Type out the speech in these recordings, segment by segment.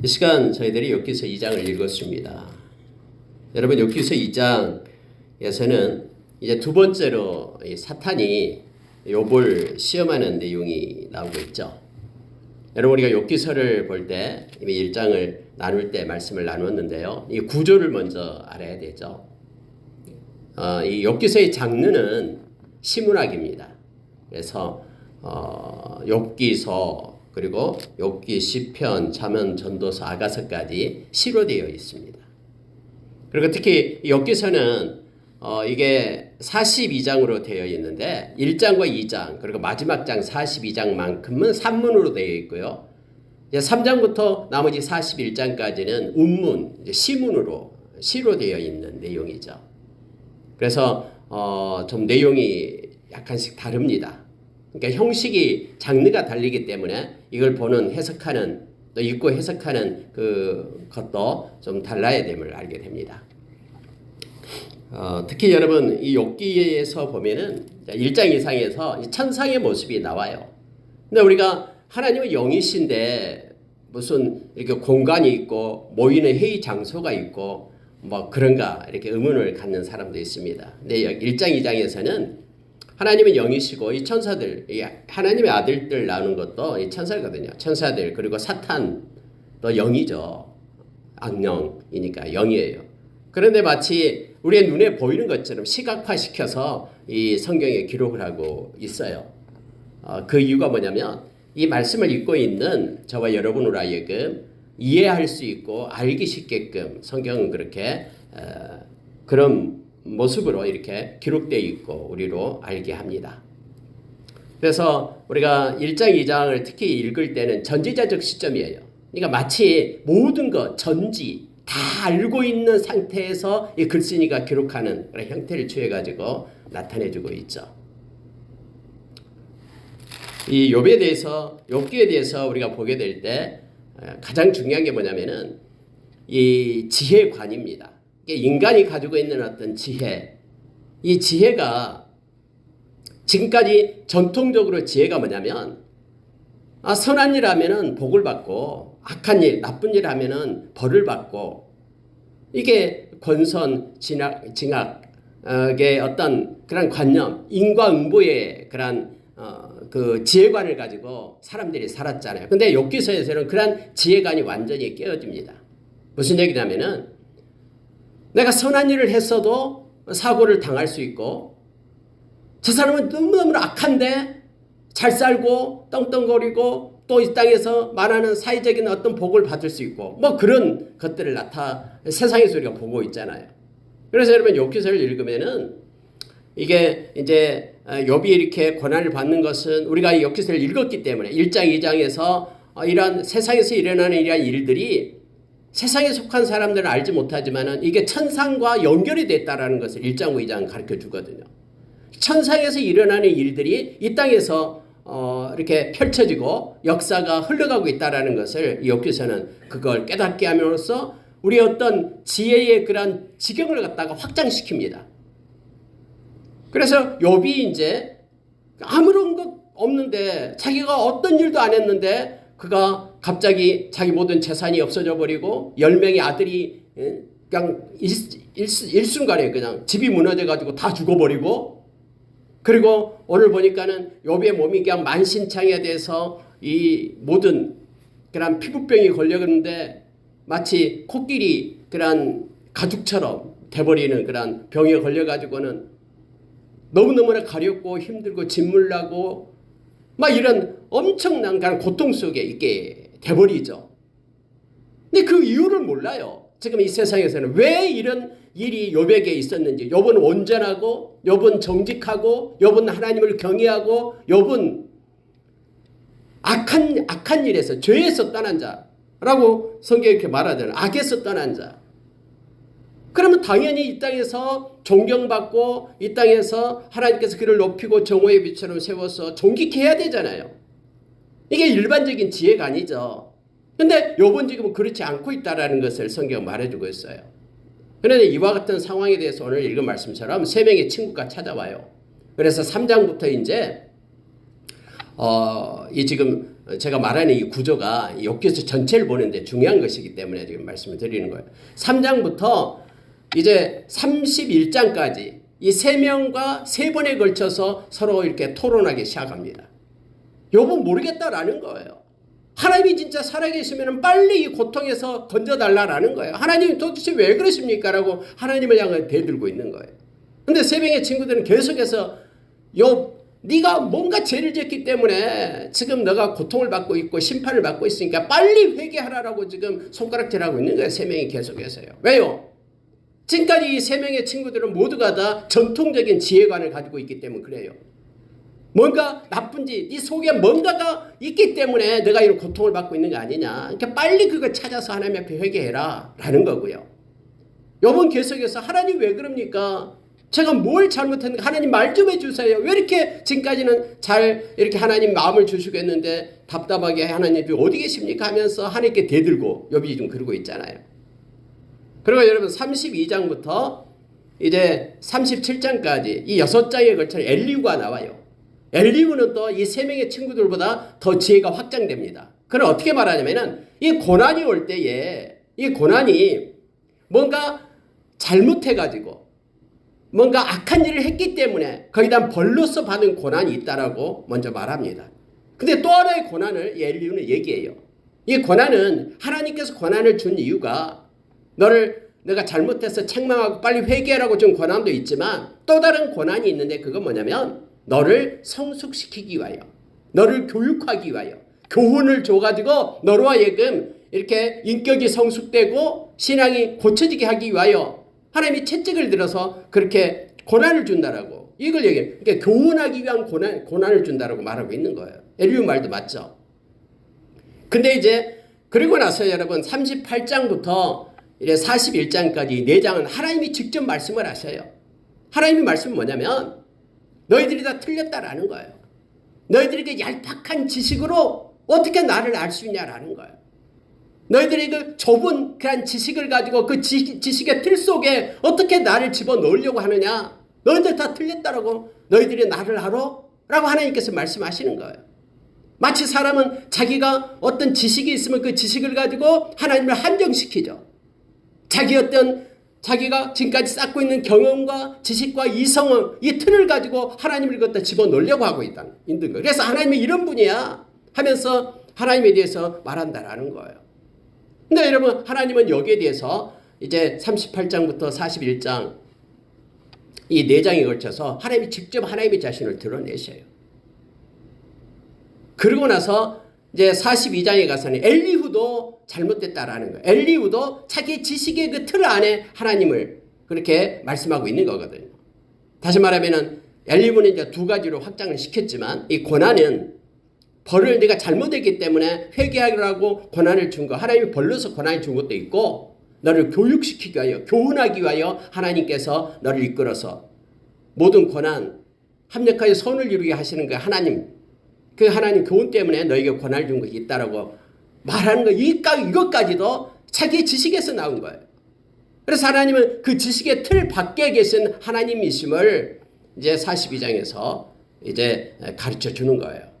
이 시간 저희들이 욥기서 2장을 읽었습니다. 여러분, 욥기서 2장에서는 이제 두 번째로 사탄이 욥을 시험하는 내용이 나오고 있죠. 여러분, 우리가 욥기서를 볼 때 이미 1장을 나눌 때 말씀을 나눴는데요. 이 구조를 먼저 알아야 되죠. 이 욥기서의 장르는 시문학입니다. 그래서 욥기서 그리고 욥기, 시편, 잠언, 전도서, 아가서까지 시로 되어 있습니다. 그리고 특히 욥기서는 이게 42장으로 되어 있는데 1장과 2장 그리고 마지막 장 42장만큼은 산문으로 되어 있고요. 3장부터 나머지 41장까지는 운문, 시문으로 시로 되어 있는 내용이죠. 그래서 좀 내용이 약간씩 다릅니다. 그러니까 형식이 장르가 다르기 때문에 이걸 보는 해석하는 또 읽고 해석하는 그 것도 좀 달라야 됨을 알게 됩니다. 특히 여러분 이 욥기에서 보면은 1장 이상에서 천상의 모습이 나와요. 근데 우리가 하나님은 영이신데 무슨 이렇게 공간이 있고 모이는 회의 장소가 있고 뭐 그런가 이렇게 의문을 갖는 사람도 있습니다. 근데 1장 2장에서는 하나님은 영이시고 이 천사들, 하나님의 아들들 나오는 것도 이 천사거든요. 천사들 그리고 사탄도 영이죠. 악령이니까 영이에요. 그런데 마치 우리의 눈에 보이는 것처럼 시각화시켜서 이 성경에 기록을 하고 있어요. 그 이유가 뭐냐면 이 말씀을 읽고 있는 저와 여러분으로 하여금 이해할 수 있고 알기 쉽게끔 성경은 그렇게 그런 모습으로 이렇게 기록되어 있고 우리로 알게 합니다. 그래서 우리가 1장, 2장을 특히 읽을 때는 전지자적 시점이에요. 그러니까 마치 모든 것, 전지 다 알고 있는 상태에서 이 글쓴이가 기록하는 그런 형태를 취해가지고 나타내주고 있죠. 이 욥에 대해서, 욥기에 대해서 우리가 보게 될 때 가장 중요한 게 뭐냐면은 이 지혜관입니다. 인간이 가지고 있는 어떤 지혜, 이 지혜가 지금까지 전통적으로 지혜가 뭐냐면 선한 일 하면은 복을 받고 악한 일, 나쁜 일 하면은 벌을 받고 이게 권선, 징악의 어떤 그런 관념, 인과응보의 그런 그 지혜관을 가지고 사람들이 살았잖아요. 근데 욥기서에서는 그런 지혜관이 완전히 깨어집니다. 무슨 얘기냐면은 내가 선한 일을 했어도 사고를 당할 수 있고 저 사람은 너무너무 악한데 잘 살고 떵떵거리고 또 이 땅에서 말하는 사회적인 어떤 복을 받을 수 있고 뭐 그런 것들을 세상에서 우리가 보고 있잖아요. 그래서 여러분 욥기서를 읽으면은 이게 이제 욥이 이렇게 고난을 받는 것은 우리가 이 욥기서를 읽었기 때문에 1장 2장에서 이런 세상에서 일어나는 이러한 일들이 세상에 속한 사람들은 알지 못하지만은 이게 천상과 연결이 됐다라는 것을 1장 2장 가르쳐 주거든요. 천상에서 일어나는 일들이 이 땅에서 이렇게 펼쳐지고 역사가 흘러가고 있다라는 것을 이 욥기서는 그걸 깨닫게 함으로써 우리의 어떤 지혜의 그런 지경을 갖다가 확장시킵니다. 그래서 욥이 이제 아무런 것 없는데 자기가 어떤 일도 안 했는데 그가 갑자기 자기 모든 재산이 없어져 버리고 10명의 아들이 그냥 일순간에 그냥 집이 무너져 가지고 다 죽어버리고 그리고 오늘 보니까는 욥의 몸이 그냥 만신창이에 대해서 이 모든 그런 피부병이 걸렸는데 마치 코끼리 그런 가죽처럼 돼버리는 그런 병에 걸려가지고는 너무너무나 가렵고 힘들고 진물나고 막 이런 엄청난 그런 고통 속에 있게 돼버리죠. 근데 그 이유를 몰라요. 지금 이 세상에서는 왜 이런 일이 욥에게 있었는지. 욥은 온전하고 욥은 정직하고 욥은 하나님을 경외하고 욥은 악한 일에서 죄에서 떠난 자라고 성경이 이렇게 말하잖아요. 악에서 떠난 자. 그러면 당연히 이 땅에서 존경받고 이 땅에서 하나님께서 그를 높이고 정오의 빛처럼 세워서 존귀케 해야 되잖아요. 이게 일반적인 지혜가 아니죠. 그런데 욥은 지금 그렇지 않고 있다는 것을 성경은 말해주고 있어요. 그런데 이와 같은 상황에 대해서 오늘 읽은 말씀처럼 3명의 친구가 찾아와요. 그래서 3장부터 이제 이 지금 제가 말하는 이 구조가 욥기서 전체를 보는데 중요한 것이기 때문에 지금 말씀을 드리는 거예요. 3장부터 이제 31장까지 이 세 명과 세 번에 걸쳐서 서로 이렇게 토론하기 시작합니다. 욥은 모르겠다라는 거예요. 하나님이 진짜 살아계시면 빨리 이 고통에서 건져달라라는 거예요. 하나님이 도대체 왜 그러십니까? 라고 하나님을 향해 대들고 있는 거예요. 근데 세 명의 친구들은 계속해서 욥, 네가 뭔가 죄를 지었기 때문에 지금 너가 고통을 받고 있고 심판을 받고 있으니까 빨리 회개하라라고 지금 손가락질하고 있는 거예요. 세 명이 계속해서요. 왜요? 지금까지 이 세 명의 친구들은 모두가 다 전통적인 지혜관을 가지고 있기 때문에 그래요. 뭔가 나쁜지 네 속에 뭔가가 있기 때문에 내가 이런 고통을 받고 있는 거 아니냐. 그러니까 빨리 그걸 찾아서 하나님 앞에 회개해라 라는 거고요. 욥은 계속해서 하나님 왜 그럽니까? 제가 뭘 잘못했는가? 하나님 말 좀 해주세요. 왜 이렇게 지금까지는 잘 이렇게 하나님 마음을 주시고 했는데 답답하게 하나님이 어디 계십니까? 하면서 하나님께 대들고 욥이 좀 그러고 있잖아요. 그리고 여러분 32장부터 이제 37장까지 이 6장에 걸쳐 엘리후가 나와요. 엘리후는 또 이 세 명의 친구들보다 더 지혜가 확장됩니다. 그럼 어떻게 말하냐면은 이 고난이 올 때에 이 고난이 뭔가 잘못해가지고 뭔가 악한 일을 했기 때문에 거기다 벌로서 받은 고난이 있다라고 먼저 말합니다. 근데 또 하나의 고난을 엘리후는 얘기해요. 이 고난은 하나님께서 고난을 준 이유가 내가 잘못해서 책망하고 빨리 회개하라고 준 고난도 있지만 또 다른 고난이 있는데 그건 뭐냐면 너를 성숙시키기 위하여, 너를 교육하기 위하여, 교훈을 줘가지고 너로 하여금 이렇게 인격이 성숙되고 신앙이 고쳐지게 하기 위하여 하나님이 채찍을 들어서 그렇게 고난을 준다라고 이걸 얘기해요. 그러니까 교훈하기 위한 고난을 준다라고 말하고 있는 거예요. 엘리후 말도 맞죠. 근데 이제 그리고 나서 여러분 38장부터 이제 41장까지 4장은 하나님이 직접 말씀을 하셔요. 하나님의 말씀은 뭐냐면 너희들이 다 틀렸다라는 거예요. 너희들이 그 얄팍한 지식으로 어떻게 나를 알 수 있냐라는 거예요. 너희들이 그 좁은 그런 지식을 가지고 그 지식의 틀 속에 어떻게 나를 집어넣으려고 하느냐. 너희들 다 틀렸다라고. 너희들이 나를 알아? 라고 하나님께서 말씀하시는 거예요. 마치 사람은 자기가 어떤 지식이 있으면 그 지식을 가지고 하나님을 한정시키죠. 자기가 지금까지 쌓고 있는 경험과 지식과 이성을 이 틀을 가지고 하나님을 갖다 집어넣으려고 하고 있는 거예요. 그래서 하나님이 이런 분이야 하면서 하나님에 대해서 말한다라는 거예요. 근데 여러분 하나님은 여기에 대해서 이제 38장부터 41장 이 4장에 걸쳐서 하나님이 직접 하나님의 자신을 드러내셔요. 그러고 나서 이제 42장에 가서는 엘리후도 잘못됐다라는 거예요. 엘리후도 자기 지식의 그 틀 안에 하나님을 그렇게 말씀하고 있는 거거든요. 다시 말하면은 엘리후는 이제 두 가지로 확장을 시켰지만 이 고난은 벌을 내가 잘못했기 때문에 회개하라고 고난을 준 거, 하나님이 벌로서 고난을 준 것도 있고 너를 교육시키기 위하여, 교훈하기 위하여 하나님께서 너를 이끌어서 모든 고난, 합력하여 선을 이루게 하시는 거 하나님, 그 하나님 교훈 때문에 너에게 고난을 준 것이 있다라고 말하는 거, 이것까지도 자기의 지식에서 나온 거예요. 그래서 하나님은 그 지식의 틀 밖에 계신 하나님이심을 이제 42장에서 이제 가르쳐 주는 거예요.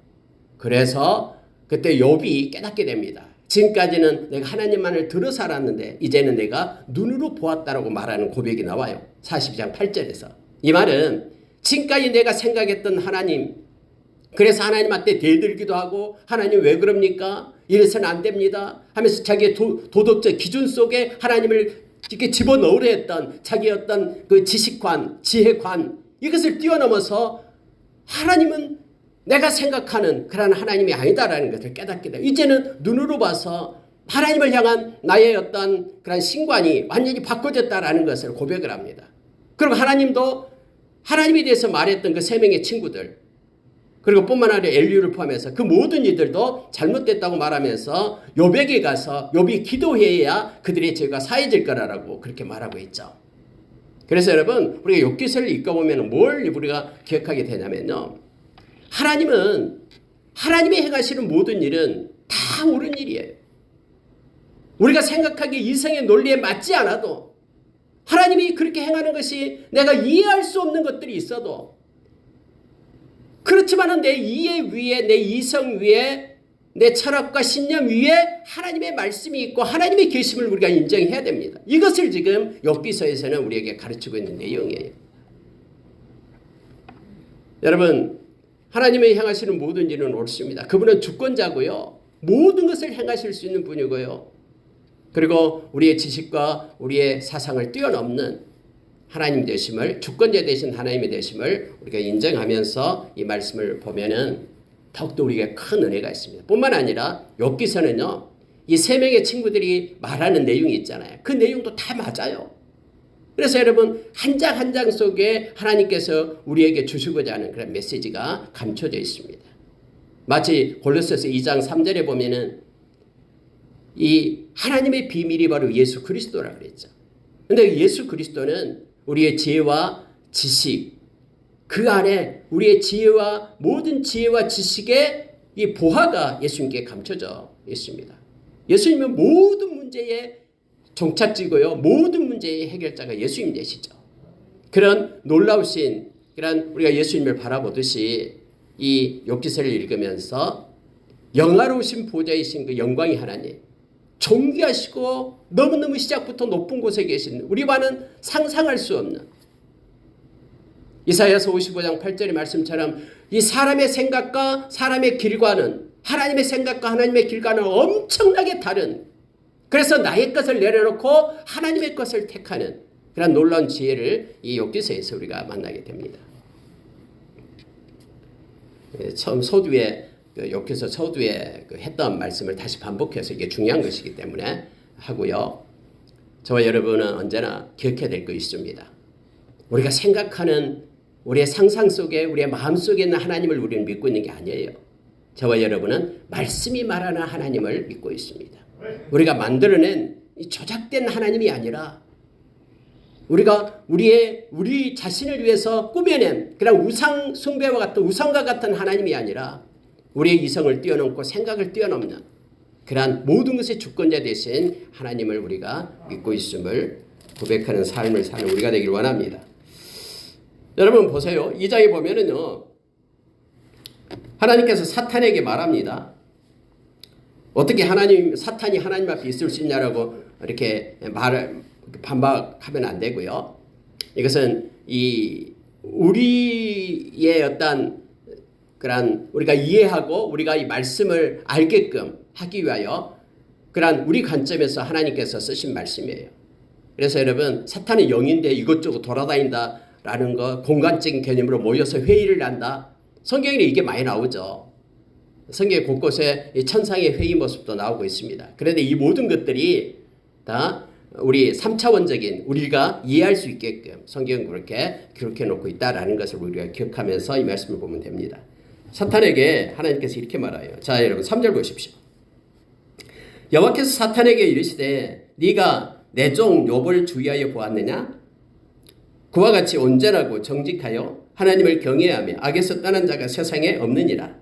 그래서 그때 욥이 깨닫게 됩니다. 지금까지는 내가 하나님만을 들어 살았는데 이제는 내가 눈으로 보았다라고 말하는 고백이 나와요. 42장 8절에서. 이 말은 지금까지 내가 생각했던 하나님, 그래서 하나님한테 대들기도 하고 하나님 왜 그럽니까? 이래서는 안 됩니다 하면서 자기의 도덕적 기준 속에 하나님을 이렇게 집어넣으려 했던 자기의 어떤 그 지식관, 지혜관 이것을 뛰어넘어서 하나님은 내가 생각하는 그런 하나님이 아니다라는 것을 깨닫게 돼요. 이제는 눈으로 봐서 하나님을 향한 나의 어떤 그런 신관이 완전히 바꿔졌다라는 것을 고백을 합니다. 그리고 하나님도 하나님에 대해서 말했던 그 세 명의 친구들 그리고 뿐만 아니라 엘리후를 포함해서 그 모든 이들도 잘못됐다고 말하면서 욥에게 가서 욥이 기도해야 그들의 죄가 사해질 거라고 그렇게 말하고 있죠. 그래서 여러분 우리가 욥기서를 읽어보면 뭘 우리가 기억하게 되냐면요. 하나님이 행하시는 모든 일은 다 옳은 일이에요. 우리가 생각하기에 이성의 논리에 맞지 않아도 하나님이 그렇게 행하는 것이 내가 이해할 수 없는 것들이 있어도 그렇지만은 내 이해 위에 내 이성 위에 내 철학과 신념 위에 하나님의 말씀이 있고 하나님의 계심을 우리가 인정해야 됩니다. 이것을 지금 욥기서에서는 우리에게 가르치고 있는 내용이에요. 여러분, 하나님의 행하시는 모든 일은 옳습니다. 그분은 주권자고요. 모든 것을 행하실 수 있는 분이고요. 그리고 우리의 지식과 우리의 사상을 뛰어넘는 하나님 되심을, 주권자 되신 하나님의 되심을 우리가 인정하면서 이 말씀을 보면은 더욱더 우리에게 큰 은혜가 있습니다. 뿐만 아니라 욥기서는요, 이 세 명의 친구들이 말하는 내용이 있잖아요. 그 내용도 다 맞아요. 그래서 여러분, 한 장 한 장 속에 하나님께서 우리에게 주시고자 하는 그런 메시지가 감춰져 있습니다. 마치 골로새서 2장 3절에 보면은 이 하나님의 비밀이 바로 예수 그리스도라고 그랬죠. 그런데 예수 그리스도는 우리의 지혜와 지식, 그 안에 우리의 지혜와 모든 지혜와 지식의 이 보화가 예수님께 감춰져 있습니다. 예수님은 모든 문제의 종착지고요. 모든 문제의 해결자가 예수님 되시죠. 그런 놀라우신 그런 우리가 예수님을 바라보듯이 이 욥기서를 읽으면서 영화로우신 보좌이신 그 영광의 하나님, 존귀하시고 너무너무 시작부터 높은 곳에 계신 우리와는 상상할 수 없는 이사야서 55장 8절의 말씀처럼 이 사람의 생각과 사람의 길과는 하나님의 생각과 하나님의 길과는 엄청나게 다른, 그래서 나의 것을 내려놓고 하나님의 것을 택하는 그런 놀라운 지혜를 이 욥기서에서 우리가 만나게 됩니다. 처음 서두에 욥기서 서두에 했던 말씀을 다시 반복해서 이게 중요한 것이기 때문에 하고요. 저와 여러분은 언제나 기억해야 될 것이 있습니다. 우리가 생각하는 우리의 상상 속에 우리의 마음 속에 있는 하나님을 우리는 믿고 있는 게 아니에요. 저와 여러분은 말씀이 말하는 하나님을 믿고 있습니다. 우리가 만들어낸 조작된 하나님이 아니라 우리가 우리 자신을 위해서 꾸며낸 그런 우상 숭배와 같은 우상과 같은 하나님이 아니라 우리의 이성을 뛰어넘고 생각을 뛰어넘는 그러한 모든 것의 주권자 되신 하나님을 우리가 믿고 있음을 고백하는 삶을 사는 우리가 되길 원합니다. 여러분 보세요. 이 장에 보면은요, 하나님께서 사탄에게 말합니다. 어떻게 사탄이 하나님 앞에 있을 수 있냐라고 이렇게 반박하면 안 되고요. 이것은 우리의 어떤 그러한 우리가 이해하고 우리가 이 말씀을 알게끔 하기 위하여 그러한 우리 관점에서 하나님께서 쓰신 말씀이에요. 그래서 여러분, 사탄은 영인데 이것저것 돌아다닌다라는 거, 공간적인 개념으로 모여서 회의를 한다. 성경에 이게 많이 나오죠. 성경 곳곳에 천상의 회의 모습도 나오고 있습니다. 그런데 이 모든 것들이 다 우리 3차원적인 우리가 이해할 수 있게끔 성경은 그렇게 기록해 놓고 있다라는 것을 우리가 기억하면서 이 말씀을 보면 됩니다. 사탄에게 하나님께서 이렇게 말해요. 자, 여러분 3절 보십시오. 여호와께서 사탄에게 이르시되 네가 내 종 욥을 주의하여 보았느냐? 그와 같이 온전하고 정직하여 하나님을 경외하며 악에서 떠난 자가 세상에 없느니라.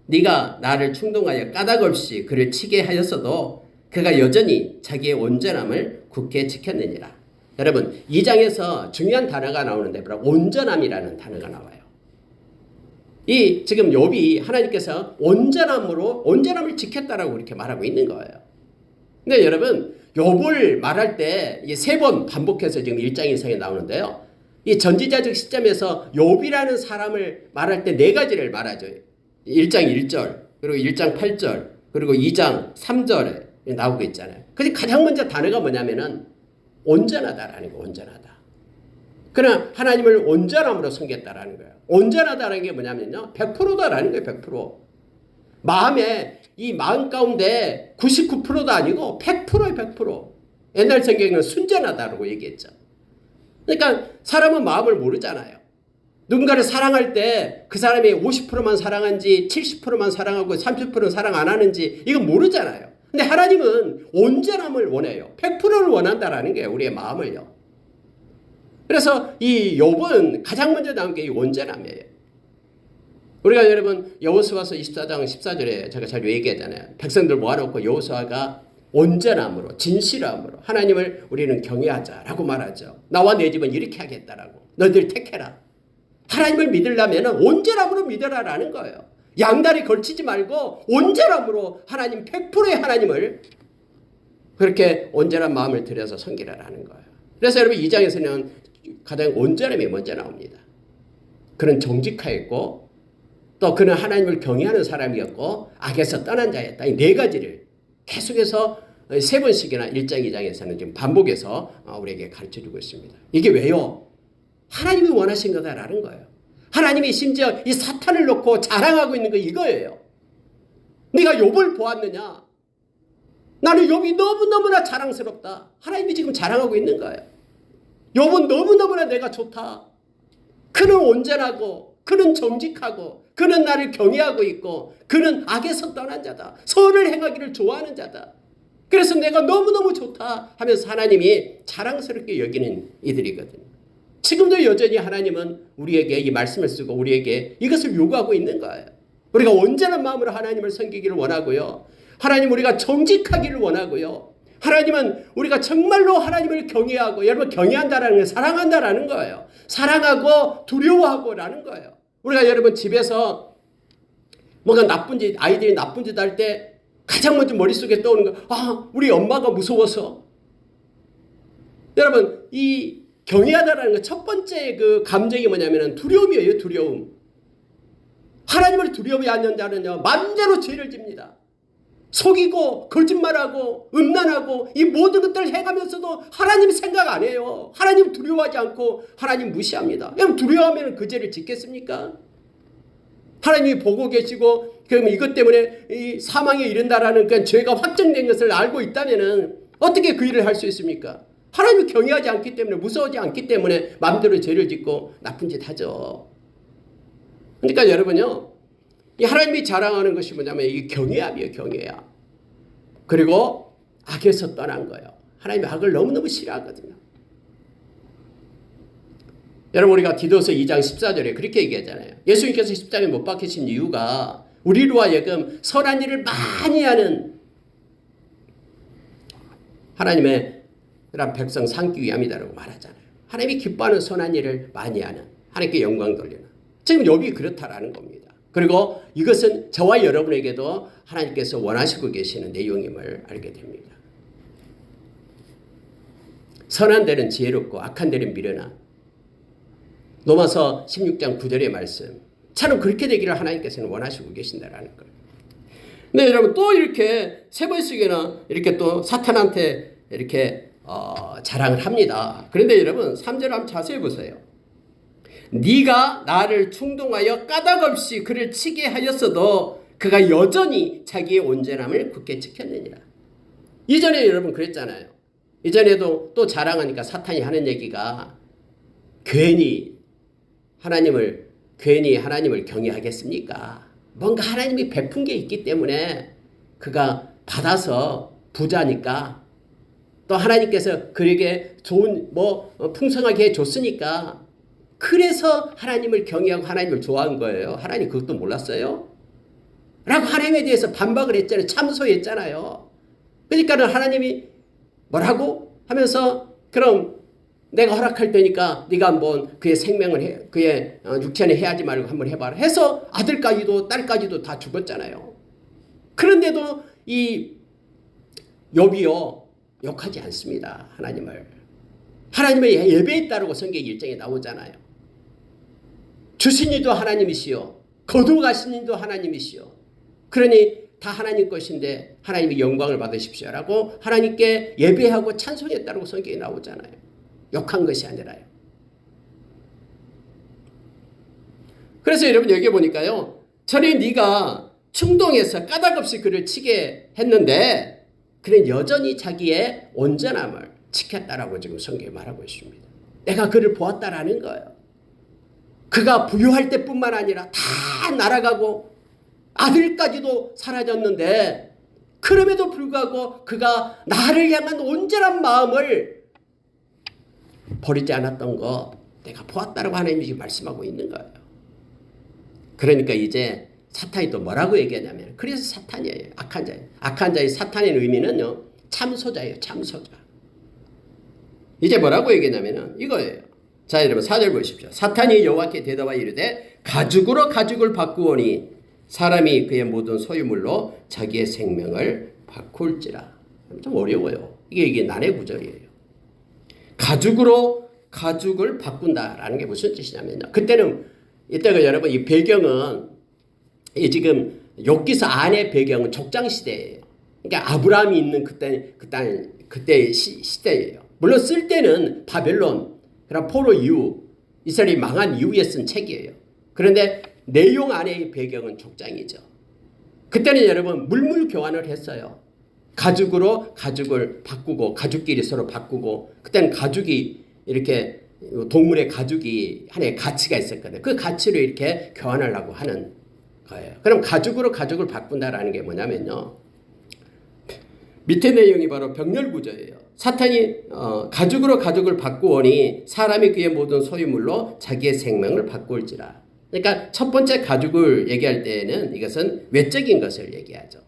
네가 나를 충동하여 까닭 없이 그를 치게 하였어도 그가 여전히 자기의 온전함을 굳게 지켰느니라. 여러분, 이 장에서 중요한 단어가 나오는데 바로 온전함이라는 단어가 나와요. 이 지금 욥이 하나님께서 온전함을 지켰다라고 이렇게 말하고 있는 거예요. 근데 여러분, 욥을 말할 때 세 번 반복해서 지금 1장 이상에 나오는데요. 이 전지자적 시점에서 욥이라는 사람을 말할 때 네 가지를 말하죠. 1장 1절, 그리고 1장 8절, 그리고 2장 3절에 나오고 있잖아요. 그래서 가장 먼저 단어가 뭐냐면은 온전하다라는 거, 온전하다. 그러나 하나님을 온전함으로 섬겼다라는 거예요. 온전하다라는 게 뭐냐면요, 100%다라는 거예요. 100%. 이 마음 가운데 99%도 아니고 100%예요. 100%. 옛날 성경에는 순전하다라고 얘기했죠. 그러니까 사람은 마음을 모르잖아요. 누군가를 사랑할 때 그 사람이 50%만 사랑하는지 70%만 사랑하고 30%는 사랑 안 하는지 이건 모르잖아요. 근데 하나님은 온전함을 원해요. 100%를 원한다라는 게 우리의 마음을요. 그래서 이 욥은 가장 먼저 나온 게 이 온전함이에요. 우리가 여러분 여호수아서 24장 14절에 제가 잘 얘기했잖아요. 백성들 모아놓고 여호수아가 온전함으로 진실함으로 하나님을 우리는 경외하자라고 말하죠. 나와 내 집은 이렇게 하겠다라고. 너희들 택해라. 하나님을 믿으려면 온전함으로 믿으라라는 거예요. 양다리 걸치지 말고 온전함으로 하나님 100%의 하나님을 그렇게 온전한 마음을 들여서 섬기라는 거예요. 그래서 여러분 2장에서는 가장 온전함이 먼저 나옵니다. 그는 정직하였고 또 그는 하나님을 경외하는 사람이었고 악에서 떠난 자였다. 이 네 가지를 계속해서 세 번씩이나 1장 2장에서는 지금 반복해서 우리에게 가르쳐주고 있습니다. 이게 왜요? 하나님이 원하신 거다라는 거예요. 하나님이 심지어 이 사탄을 놓고 자랑하고 있는 거 이거예요. 네가 욥을 보았느냐? 나는 욥이 너무너무나 자랑스럽다. 하나님이 지금 자랑하고 있는 거예요. 욥은 너무너무나 내가 좋다. 그는 온전하고 그는 정직하고 그는 나를 경외하고 있고 그는 악에서 떠난 자다. 선을 행하기를 좋아하는 자다. 그래서 내가 너무너무 좋다 하면서 하나님이 자랑스럽게 여기는 이들이거든요. 지금도 여전히 하나님은 우리에게 이 말씀을 쓰고 우리에게 이것을 요구하고 있는 거예요. 우리가 온전한 마음으로 하나님을 섬기기를 원하고요. 하나님 우리가 정직하기를 원하고요. 하나님은 우리가 정말로 하나님을 경외하고, 여러분 경외한다라는 건 사랑한다라는 거예요. 사랑하고 두려워하고라는 거예요. 우리가 여러분 집에서 뭔가 나쁜 짓, 아이들이 나쁜 짓 할 때 가장 먼저 머릿속에 떠오르는 거, 우리 엄마가 무서워서. 여러분 이 경외하다라는 거 첫 번째 그 감정이 뭐냐면 두려움이에요. 두려움. 하나님을 두려워하지 않는 자는요 마음대로 죄를 집니다. 속이고 거짓말하고 음란하고 이 모든 것들을 해가면서도 하나님 생각 안 해요. 하나님 두려워하지 않고 하나님 무시합니다. 여러분 두려워하면 그 죄를 짓겠습니까? 하나님이 보고 계시고 그러면 이것 때문에 이 사망에 이른다라는 그 죄가 확정된 것을 알고 있다면은 어떻게 그 일을 할 수 있습니까? 하나님을 경외하지 않기 때문에, 무서워하지 않기 때문에 마음대로 죄를 짓고 나쁜 짓 하죠. 그러니까 여러분요, 이 하나님이 자랑하는 것이 뭐냐면 이 경외함이에요. 경외함. 그리고 악에서 떠난 거예요. 하나님이 악을 너무너무 싫어하거든요. 여러분 우리가 디도서 2장 14절에 그렇게 얘기하잖아요. 예수님께서 십자가에 못 박히신 이유가 우리로 하여금 선한 일을 많이 하는 하나님의 백성 삼기 위함이다라고 말하잖아요. 하나님이 기뻐하는 선한 일을 많이 하는, 하나님께 영광 돌리는. 지금 욥이 그렇다라는 겁니다. 그리고 이것은 저와 여러분에게도 하나님께서 원하시고 계시는 내용임을 알게 됩니다. 선한 데는 지혜롭고 악한 데는 미련한. 로마서 16장 9절의 말씀. 참 그렇게 되기를 하나님께서는 원하시고 계신다라는 거예요. 근데 여러분 또 이렇게 세 번씩이나 이렇게 또 사탄한테 이렇게 자랑을 합니다. 그런데 여러분 3절 한번 자세히 보세요. 네가 나를 충동하여 까닭없이 그를 치게 하였어도 그가 여전히 자기의 온전함을 굳게 지켰느니라. 이전에 여러분 그랬잖아요. 이전에도 또 자랑하니까 사탄이 하는 얘기가 괜히 하나님을 경외하겠습니까? 뭔가 하나님이 베푼 게 있기 때문에 그가 받아서 부자니까 또 하나님께서 그에게 좋은 풍성하게 해줬으니까 그래서 하나님을 경외하고 하나님을 좋아한 거예요. 하나님 그것도 몰랐어요? 라고 하나님에 대해서 반박을 했잖아요. 참소했잖아요. 그러니까 하나님이 뭐라고 하면서 그럼 내가 허락할 테니까 네가 한번 그의 생명을 그의 육체는 해하지 말고 한번 해봐라 해서 아들까지도 딸까지도 다 죽었잖아요. 그런데도 이 욥이요 욕하지 않습니다. 하나님의 예배했다라고 성경 1장에 나오잖아요. 주신 이도 하나님이시요 거두가신 이도 하나님이시요 그러니 다 하나님 것인데 하나님이 영광을 받으십시오라고 하나님께 예배하고 찬송했다라고 성경에 나오잖아요. 욕한 것이 아니라요. 그래서 여러분 여기 보니까요. 전에 네가 충동해서 까닭없이 그를 치게 했는데 그는 여전히 자기의 온전함을 지켰다라고 지금 성경에 말하고 있습니다. 내가 그를 보았다라는 거예요. 그가 부유할 때뿐만 아니라 다 날아가고 아들까지도 사라졌는데 그럼에도 불구하고 그가 나를 향한 온전한 마음을 버리지 않았던 거 내가 보았다라고 하나님이 지금 말씀하고 있는 거예요. 그러니까 이제 사탄이 또 뭐라고 얘기하냐면 그래서 사탄이에요. 악한 자예요. 악한 자의 사탄의 의미는요. 참소자예요. 참소자. 이제 뭐라고 얘기하냐면 이거예요. 자 여러분 4절 보십시오. 사탄이 여호와께 대답하여 이르되 가죽으로 가죽을 바꾸오니 사람이 그의 모든 소유물로 자기의 생명을 바꿀지라. 좀 어려워요. 이게 난해 구절이에요. 가죽으로 가죽을 바꾼다라는 게 무슨 뜻이냐면요. 그때는 이때가 여러분 이 배경은 지금 욥기서 안의 배경은 족장 시대예요. 그러니까 아브라함이 있는 그때 시대예요. 물론 쓸 때는 바벨론, 그럼 포로 이후 이스라엘이 망한 이후에 쓴 책이에요. 그런데 내용 안의 배경은 족장이죠. 그때는 여러분 물물 교환을 했어요. 가죽으로 가죽을 바꾸고 가죽끼리 서로 바꾸고 그때는 가죽이 이렇게 동물의 가죽이 하나의 가치가 있었거든요. 그 가치를 이렇게 교환하려고 하는 거예요. 그럼 가죽으로 가죽을 바꾼다라는 게 뭐냐면요. 밑에 내용이 바로 병렬 구조예요. 사탄이 가죽으로 가죽을 바꾸오니 사람이 그의 모든 소유물로 자기의 생명을 바꿀지라. 그러니까 첫 번째 가죽을 얘기할 때에는 이것은 외적인 것을 얘기하죠.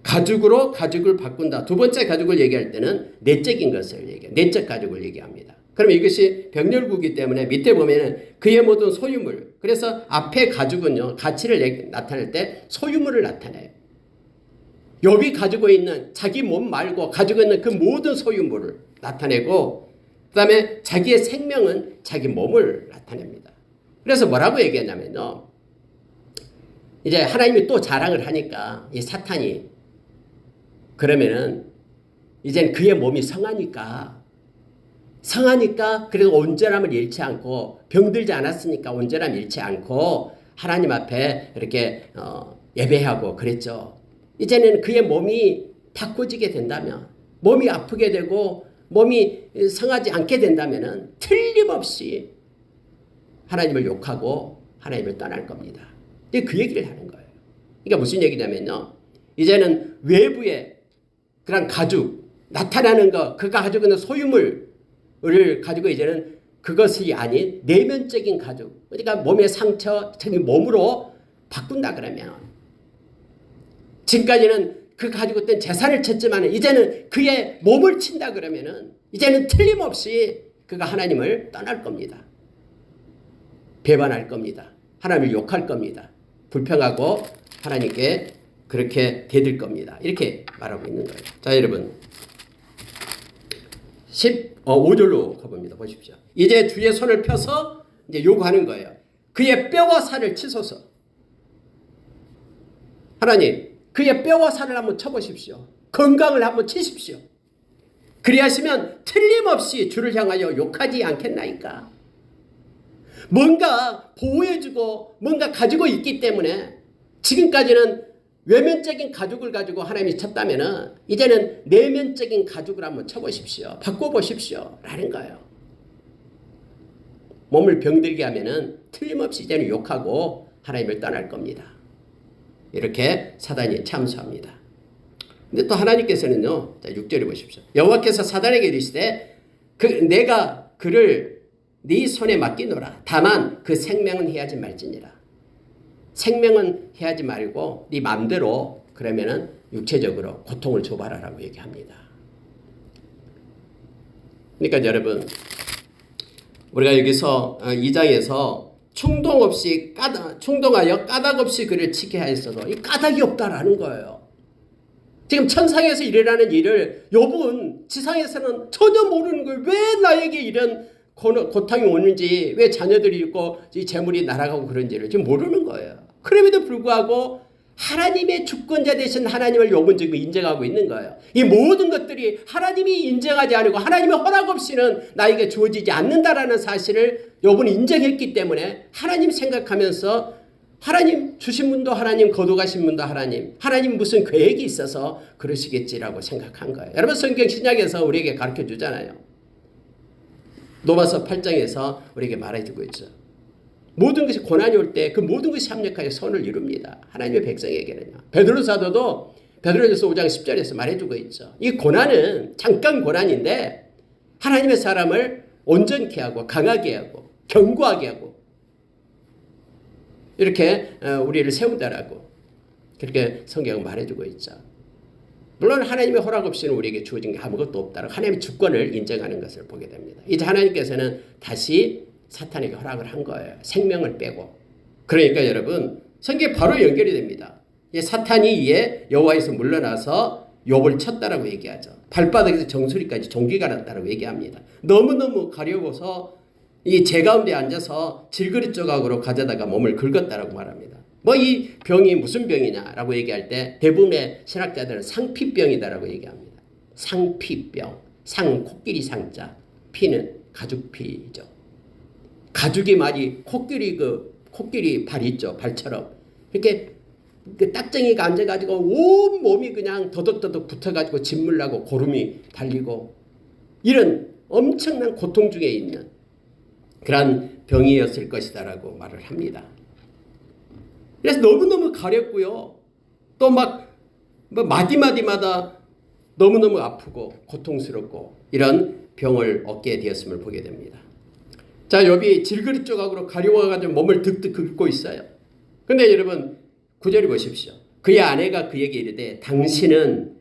가죽으로 가죽을 바꾼다. 두 번째 가죽을 얘기할 때는 내적인 것을 얘기해요. 내적 가죽을 얘기합니다. 그럼 이것이 병렬구이기 때문에 밑에 보면은 그의 모든 소유물. 그래서 앞에 가죽은요. 가치를 나타낼 때 소유물을 나타내요. 욥이 가지고 있는 자기 몸 말고 가지고 있는 그 모든 소유물을 나타내고 그다음에 자기의 생명은 자기 몸을 나타냅니다. 그래서 뭐라고 얘기하냐면요. 이제 하나님이 또 자랑을 하니까 이 사탄이 그러면은 이젠 그의 몸이 성하니까 그래도 온전함을 잃지 않고 병들지 않았으니까 온전함 잃지 않고 하나님 앞에 이렇게 예배하고 그랬죠. 이제는 그의 몸이 바꿔지게 된다면 몸이 아프게 되고 몸이 성하지 않게 된다면 틀림없이 하나님을 욕하고 하나님을 떠날 겁니다. 그 얘기를 하는 거예요. 그러니까 무슨 얘기냐면요. 이제는 외부의 그런 가죽 나타나는 것 그가 가지고 있는 소유물을 가지고 이제는 그것이 아닌 내면적인 가죽 그러니까 몸의 상처 자기 몸으로 바꾼다 그러면 지금까지는 그 가지고 있던 재산을 쳤지만 이제는 그의 몸을 친다 그러면은 이제는 틀림없이 그가 하나님을 떠날 겁니다. 배반할 겁니다. 하나님을 욕할 겁니다. 불평하고 하나님께 그렇게 대들 겁니다. 이렇게 말하고 있는 거예요. 자, 여러분 15절로 가봅니다. 보십시오. 이제 주의 손을 펴서 이제 요구하는 거예요. 그의 뼈와 살을 치소서. 하나님 그의 뼈와 살을 한번 쳐보십시오. 건강을 한번 치십시오. 그리하시면 틀림없이 주를 향하여 욕하지 않겠나이까. 뭔가 보호해주고 뭔가 가지고 있기 때문에 지금까지는 외면적인 가죽을 가지고 하나님이 쳤다면 이제는 내면적인 가죽을 한번 쳐보십시오. 바꿔보십시오. 라는 거예요. 몸을 병들게 하면 틀림없이 이제는 욕하고 하나님을 떠날 겁니다. 이렇게 사단이 참수합니다. 근데 또 하나님께서는요. 자, 6절에 보십시오. 여호와께서 사단에게 이르시되 내가 그를 네 손에 맡기노라. 다만 그 생명은 해하지 말지니라. 생명은 해하지 말고 네 마음대로 그러면은 육체적으로 고통을 줘봐라라고 얘기합니다. 그러니까 여러분 우리가 여기서 2장에서 충동하여 까닭 없이 그를 치게 하였어도 이 까닭이 없다라는 거예요. 지금 천상에서 일어나는 일을 욥은 지상에서는 전혀 모르는 거예요. 왜 나에게 이런 고통이 오는지 왜 자녀들이 있고 이 재물이 날아가고 그런지를 지금 모르는 거예요. 그럼에도 불구하고 하나님의 주권자 되신 하나님을 욥은 지금 인정하고 있는 거예요. 이 모든 것들이 하나님이 인정하지 않고 하나님의 허락 없이는 나에게 주어지지 않는다라는 사실을 욥은 인정했기 때문에 하나님 생각하면서 하나님 주신 분도 하나님 거둬가신 분도 하나님 무슨 계획이 있어서 그러시겠지라고 생각한 거예요. 여러분 성경 신약에서 우리에게 가르쳐 주잖아요. 로마서 8장에서 우리에게 말해주고 있죠. 모든 것이 고난이 올 때 그 모든 것이 합력하여 선을 이룹니다. 하나님의 백성에게는요. 베드로 사도도 베드로전서 5장 10절에서 말해주고 있죠. 이 고난은 잠깐 고난인데 하나님의 사람을 온전케 하고 강하게 하고 견고하게 하고 이렇게 우리를 세운다라고 그렇게 성경은 말해주고 있죠. 물론 하나님의 허락 없이는 우리에게 주어진 게 아무것도 없다라고 하나님의 주권을 인정하는 것을 보게 됩니다. 이제 하나님께서는 다시 사탄에게 허락을 한 거예요. 생명을 빼고. 그러니까 여러분 성경에 바로 연결이 됩니다. 사탄이 이에 여호와에서 물러나서 욥을 쳤다라고 얘기하죠. 발바닥에서 정수리까지 종기가 났다라고 얘기합니다. 너무너무 가려워서 이 재 가운데 앉아서 질그릇 조각으로 가져다가 몸을 긁었다라고 말합니다. 뭐 이 병이 무슨 병이냐라고 얘기할 때 대부분의 신학자들은 상피병이다라고 얘기합니다. 상피병, 상 코끼리 상자, 피는 가죽피죠. 가죽이 많이 코끼리 발 있죠. 발처럼 이렇게 그 딱정이가 앉아가지고 온 몸이 그냥 더덕더덕 붙어가지고 진물 나고 고름이 달리고 이런 엄청난 고통 중에 있는 그런 병이었을 것이다라고 말을 합니다. 그래서 너무너무 가렵고요. 또 막 마디마디마다 너무너무 아프고 고통스럽고 이런 병을 얻게 되었음을 보게 됩니다. 자, 욥이 질그릇 조각으로 가려워가지고 몸을 득득 긁고 있어요. 근데 여러분 9절을 보십시오. 그의 아내가 그에게 이르되 당신은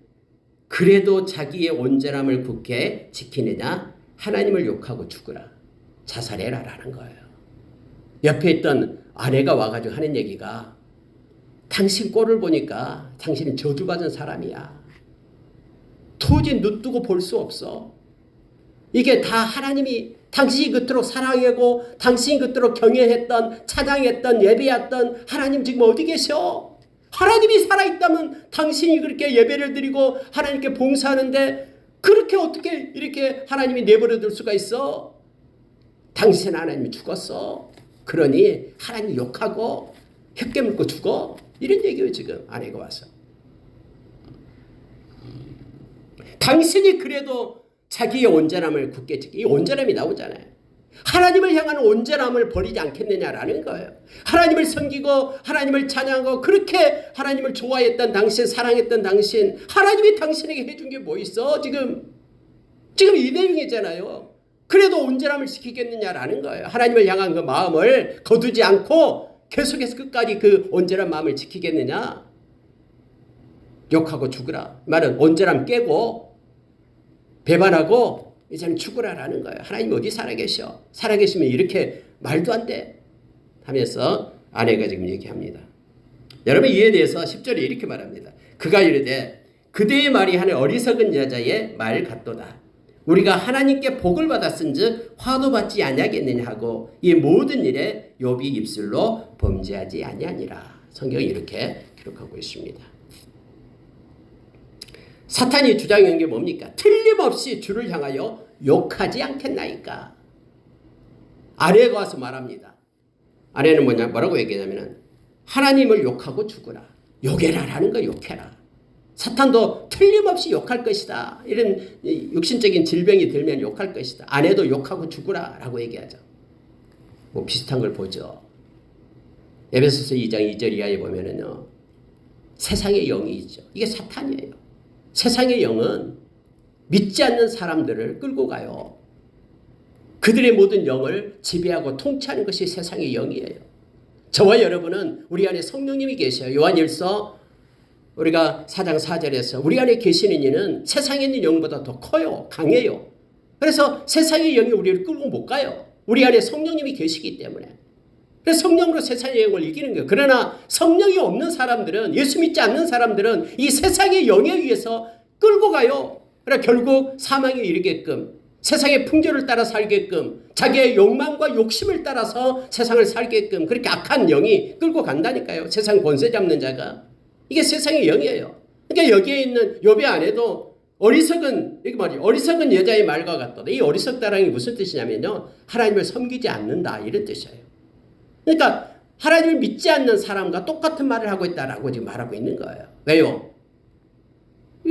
그래도 자기의 온전함을 굳게 지키느냐 하나님을 욕하고 죽으라 자살해라 라는 거예요. 옆에 있던 아내가 와가지고 하는 얘기가 당신 꼴을 보니까 당신은 저주받은 사람이야. 도저히 눈 뜨고 볼 수 없어. 이게 다 하나님이 당신이 그토록 사랑하고 당신이 그토록 경외했던 찬양했던 예배했던 하나님 지금 어디 계셔? 하나님이 살아있다면 당신이 그렇게 예배를 드리고 하나님께 봉사하는데 그렇게 어떻게 이렇게 하나님이 내버려 둘 수가 있어? 당신 하나님이 죽었어. 그러니 하나님 욕하고 혀 깨물고 죽어. 이런 얘기예요 지금 아내가 와서. 당신이 그래도 자기의 온전함을 굳게 지키. 이 온전함이 나오잖아요. 하나님을 향한 온전함을 버리지 않겠느냐라는 거예요. 하나님을 섬기고 하나님을 찬양하고 그렇게 하나님을 좋아했던 당신, 사랑했던 당신, 하나님이 당신에게 해준 게 뭐 있어? 지금 이 내용이잖아요. 그래도 온전함을 지키겠느냐라는 거예요. 하나님을 향한 그 마음을 거두지 않고 계속해서 끝까지 그 온전한 마음을 지키겠느냐? 욕하고 죽으라. 말은 온전함 깨고 배반하고 이제는 죽으라라는 거예요. 하나님 어디 살아계셔? 살아계시면 이렇게 말도 안 돼. 하면서 아내가 지금 얘기합니다. 여러분 이에 대해서 10절에 이렇게 말합니다. 그가 이르되 그대의 말이 하는 어리석은 여자의 말 같도다. 우리가 하나님께 복을 받았은즉 화도 받지 아니하겠느냐 하고 이 모든 일에 욥이 입술로 범죄하지 아니하니라. 성경이 이렇게 기록하고 있습니다. 사탄이 주장한 게 뭡니까? 틀림없이 주를 향하여 욕하지 않겠나이까. 아내가 와서 말합니다. 아내는 뭐라고 얘기하냐면 하나님을 욕하고 죽으라. 욕해라라는 거 욕해라. 사탄도 틀림없이 욕할 것이다. 이런 육신적인 질병이 들면 욕할 것이다. 아내도 욕하고 죽으라라고 얘기하죠. 뭐 비슷한 걸 보죠. 에베소서 2장 2절 이하에 보면은요. 세상의 영이 있죠. 이게 사탄이에요. 세상의 영은 믿지 않는 사람들을 끌고 가요. 그들의 모든 영을 지배하고 통치하는 것이 세상의 영이에요. 저와 여러분은 우리 안에 성령님이 계셔요. 요한일서 우리가 4장 4절에서 우리 안에 계시는 이는 세상에 있는 영보다 더 커요. 강해요. 그래서 세상의 영이 우리를 끌고 못 가요. 우리 안에 성령님이 계시기 때문에. 그래서 성령으로 세상의 영을 이기는 거예요. 그러나 성령이 없는 사람들은, 예수 믿지 않는 사람들은 이 세상의 영에 의해서 끌고 가요. 그러나 결국 사망에 이르게끔, 세상의 풍조를 따라 살게끔, 자기의 욕망과 욕심을 따라서 세상을 살게끔 그렇게 악한 영이 끌고 간다니까요. 세상 권세 잡는 자가. 이게 세상의 영이에요. 그러니까 여기에 있는 욥의 아내도 어리석은, 이게 말이에요. 어리석은 여자의 말과 같다. 이 어리석다라는 게 무슨 뜻이냐면요. 하나님을 섬기지 않는다. 이런 뜻이에요. 그러니까 하나님을 믿지 않는 사람과 똑같은 말을 하고 있다라고 지금 말하고 있는 거예요. 왜요?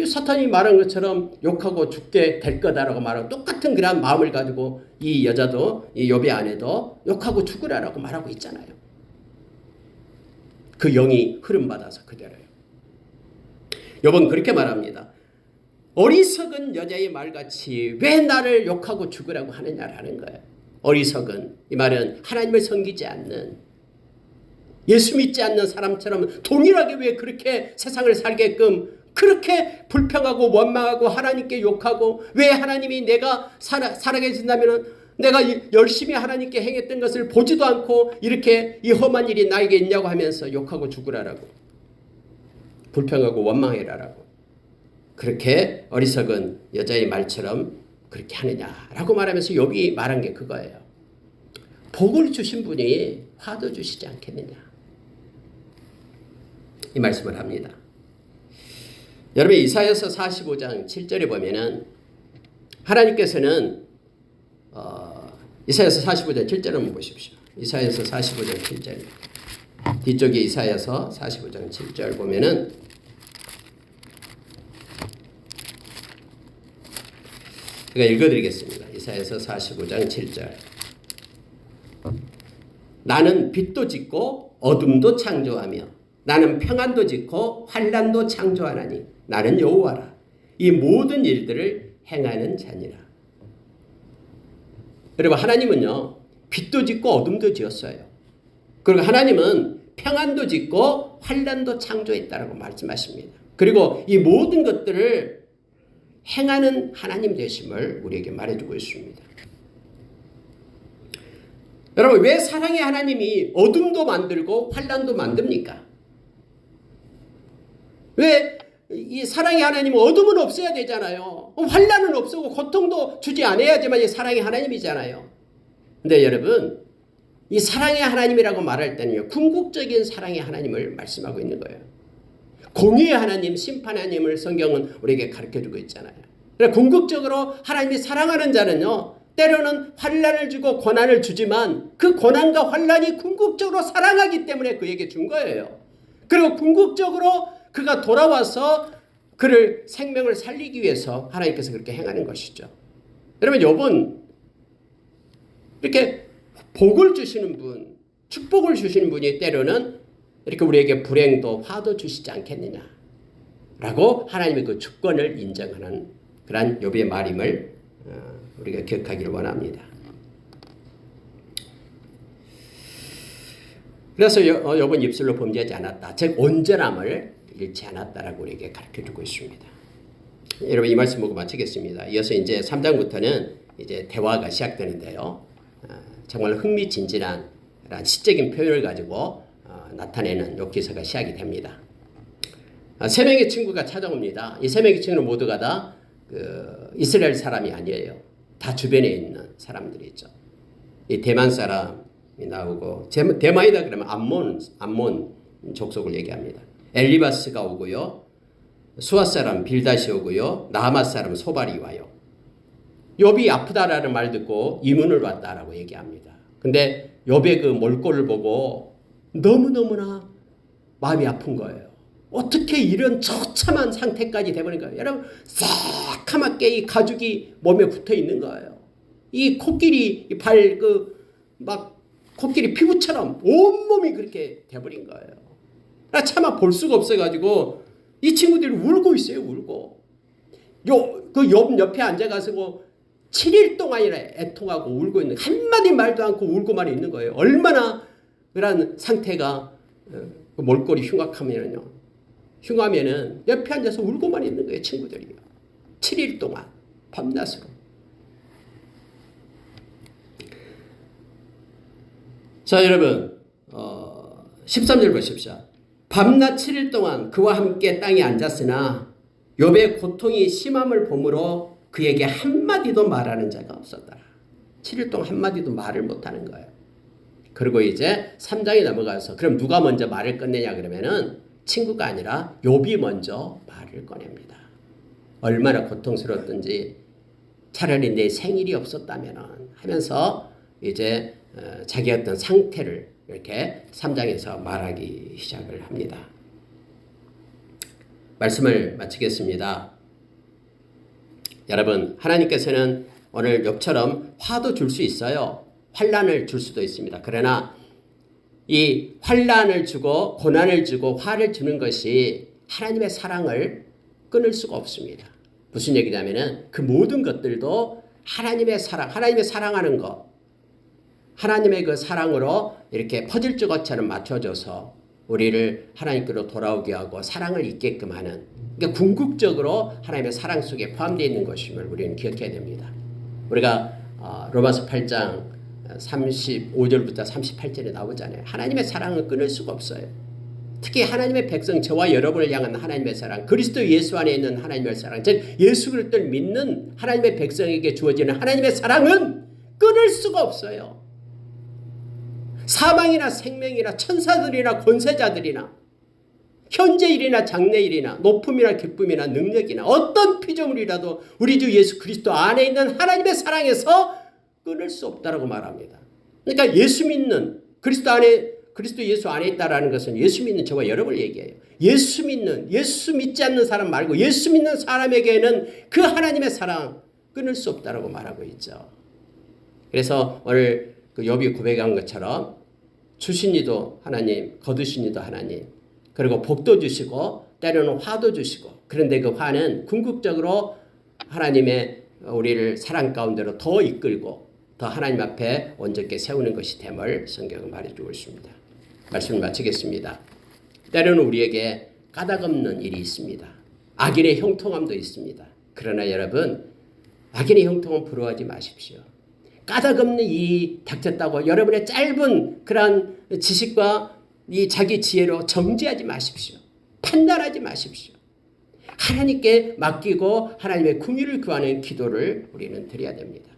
사탄이 말한 것처럼 욕하고 죽게 될 거다라고 말하고 똑같은 그런 마음을 가지고 이 여자도, 이 욥의 아내도 욕하고 죽으라라고 말하고 있잖아요. 그 영이 흐름받아서 그대로요. 욥은 그렇게 말합니다. 어리석은 여자의 말같이 왜 나를 욕하고 죽으라고 하느냐라는 거예요. 어리석은, 이 말은 하나님을 섬기지 않는, 예수 믿지 않는 사람처럼 동일하게 왜 그렇게 세상을 살게끔 그렇게 불평하고 원망하고 하나님께 욕하고 왜 하나님이 내가 살아계신다면 내가 열심히 하나님께 행했던 것을 보지도 않고 이렇게 이 험한 일이 나에게 있냐고 하면서 욕하고 죽으라라고, 불평하고 원망해라라고, 그렇게 어리석은 여자의 말처럼 그렇게 하느냐라고 말하면서 욥이 말한 게 그거예요. 복을 주신 분이 화도 주시지 않겠느냐, 이 말씀을 합니다. 여러분, 이사야서 45장 7절에 보면은 하나님께서는 이사야서 45장 7절 한번 보십시오. 이사야서 45장 7절, 뒤쪽에 이사야서 45장 7절 보면은 제가 읽어드리겠습니다. 이사야서 45장 7절. 나는 빛도 짓고 어둠도 창조하며 나는 평안도 짓고 환난도 창조하나니 나는 여호와라. 이 모든 일들을 행하는 자니라. 여러분, 하나님은요, 빛도 짓고 어둠도 지었어요. 그리고 하나님은 평안도 짓고 환난도 창조했다라고 말씀하십니다. 그리고 이 모든 것들을 행하는 하나님 되심을 우리에게 말해주고 있습니다. 여러분, 왜 사랑의 하나님이 어둠도 만들고 환난도 만듭니까? 왜 이 사랑의 하나님은 어둠은 없어야 되잖아요. 환난은 없고 고통도 주지 않아야지만 이 사랑의 하나님이잖아요. 근데 여러분, 이 사랑의 하나님이라고 말할 때는요, 궁극적인 사랑의 하나님을 말씀하고 있는 거예요. 공의의 하나님, 심판의 하나님을 성경은 우리에게 가르쳐주고 있잖아요. 그래서 궁극적으로 하나님이 사랑하는 자는요, 때로는 환난을 주고 고난을 주지만 그 고난과 환난이 궁극적으로 사랑하기 때문에 그에게 준 거예요. 그리고 궁극적으로 그가 돌아와서 그를 생명을 살리기 위해서 하나님께서 그렇게 행하는 것이죠. 여러분, 욥은 이렇게 복을 주시는 분, 축복을 주시는 분이 때로는 이렇게 우리에게 불행도 화도 주시지 않겠느냐라고 하나님의 그 주권을 인정하는 그러한 욥의 말임을 우리가 기억하기를 원합니다. 그래서 욥은 입술로 범죄하지 않았다, 즉 온전함을 잃지 않았다라고 우리에게 가르쳐주고 있습니다. 여러분, 이 말씀 보고 마치겠습니다. 이어서 이제 3장부터는 이제 대화가 시작되는데요, 정말 흥미진진한 시적인 표현을 가지고 나타내는 욥기서가 시작이 됩니다. 세 명의 친구가 찾아옵니다. 이 세 명의 친구는 모두가 다 이스라엘 사람이 아니에요. 다 주변에 있는 사람들이죠. 이 대만 사람이 나오고, 대만이다 그러면 암몬 족속을 얘기합니다. 엘리바스가 오고요, 수아 사람 빌닷이 오고요, 나하맛 사람 소발이 와요. 욥이 아프다라는 말 듣고 이문을 왔다라고 얘기합니다. 근데 욥의 그 몰골을 보고 너무너무나 마음이 아픈 거예요. 어떻게 이런 처참한 상태까지 돼버린 거예요. 여러분, 새카맣게 이 가죽이 몸에 붙어 있는 거예요. 이 코끼리 코끼리 피부처럼 온몸이 그렇게 돼버린 거예요. 차마 볼 수가 없어가지고 이 친구들이 울고 있어요. 울고. 그 욥 옆에 앉아가지고 7일 동안이나 애통하고 울고 있는, 한마디 말도 않고 울고만 있는 거예요. 얼마나 그런 상태가 몰골이 흉악하면은 옆에 앉아서 울고만 있는 거예요. 친구들이요. 7일 동안 밤낮으로. 자, 여러분, 13절 보십시오. 밤낮 7일 동안 그와 함께 땅에 앉았으나 욥의 고통이 심함을 보므로 그에게 한마디도 말하는 자가 없었더라. 7일 동안 한마디도 말을 못하는 거예요. 그리고 이제 3장에 넘어가서 그럼 누가 먼저 말을 꺼내냐 그러면은 친구가 아니라 욥이 먼저 말을 꺼냅니다. 얼마나 고통스러웠던지, 차라리 내 생일이 없었다면 하면서 이제 자기 어떤 상태를 이렇게 3장에서 말하기 시작을 합니다. 말씀을 마치겠습니다. 여러분, 하나님께서는 오늘 욥처럼 화도 줄 수 있어요. 환난을 줄 수도 있습니다. 그러나 이 환난을 주고 고난을 주고 화를 주는 것이 하나님의 사랑을 끊을 수가 없습니다. 무슨 얘기냐면은 그 모든 것들도 하나님의 사랑하는 것, 하나님의 그 사랑으로 이렇게 퍼즐 것처럼 맞춰져서 우리를 하나님께로 돌아오게 하고 사랑을 잊게끔 하는, 그러니까 궁극적으로 하나님의 사랑 속에 포함되어 있는 것임을 우리는 기억해야 됩니다. 우리가 로마서 8장 35절부터 38절에 나오잖아요. 하나님의 사랑은 끊을 수가 없어요. 특히 하나님의 백성 저와 여러분을 향한 하나님의 사랑, 그리스도 예수 안에 있는 하나님의 사랑, 즉 예수 그리스도를 믿는 하나님의 백성에게 주어지는 하나님의 사랑은 끊을 수가 없어요. 사망이나 생명이나 천사들이나 권세자들이나 현재일이나 장래일이나 높음이나 기쁨이나 능력이나 어떤 피조물이라도 우리 주 예수 그리스도 안에 있는 하나님의 사랑에서 끊을 수 없다라고 말합니다. 그러니까 예수 믿는 그리스도 예수 안에 있다라는 것은 예수 믿는 저와 여러분을 얘기해요. 예수 믿지 않는 사람 말고 예수 믿는 사람에게는 그 하나님의 사랑 끊을 수 없다라고 말하고 있죠. 그래서 오늘 그 욥이 고백한 것처럼 주신 이도 하나님, 거두신 이도 하나님, 그리고 복도 주시고 때로는 화도 주시고, 그런데 그 화는 궁극적으로 하나님의 우리를 사랑 가운데로 더 이끌고 더 하나님 앞에 온전케 세우는 것이 됨을 성경은 말해주고 있습니다. 말씀을 마치겠습니다. 때로는 우리에게 까닭없는 일이 있습니다. 악인의 형통함도 있습니다. 그러나 여러분, 악인의 형통은 부러워하지 마십시오. 까닭없는 일이 닥쳤다고 여러분의 짧은 그러한 지식과 이 자기 지혜로 정죄하지 마십시오. 판단하지 마십시오. 하나님께 맡기고 하나님의 긍휼을 구하는 기도를 우리는 드려야 됩니다.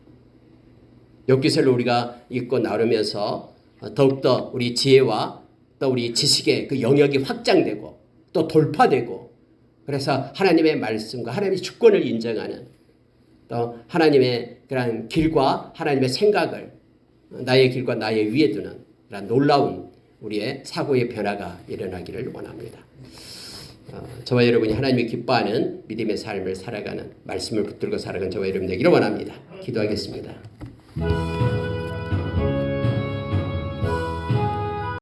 욥기서를 우리가 읽고 나누면서 더욱더 우리 지혜와 또 우리 지식의 그 영역이 확장되고 또 돌파되고, 그래서 하나님의 말씀과 하나님의 주권을 인정하는, 또 하나님의 그런 길과 하나님의 생각을 나의 길과 나의 위에 두는 그런 놀라운 우리의 사고의 변화가 일어나기를 원합니다. 저와 여러분이 하나님이 기뻐하는 믿음의 삶을 살아가는, 말씀을 붙들고 살아가는 저와 여러분 되기를 원합니다. 기도하겠습니다.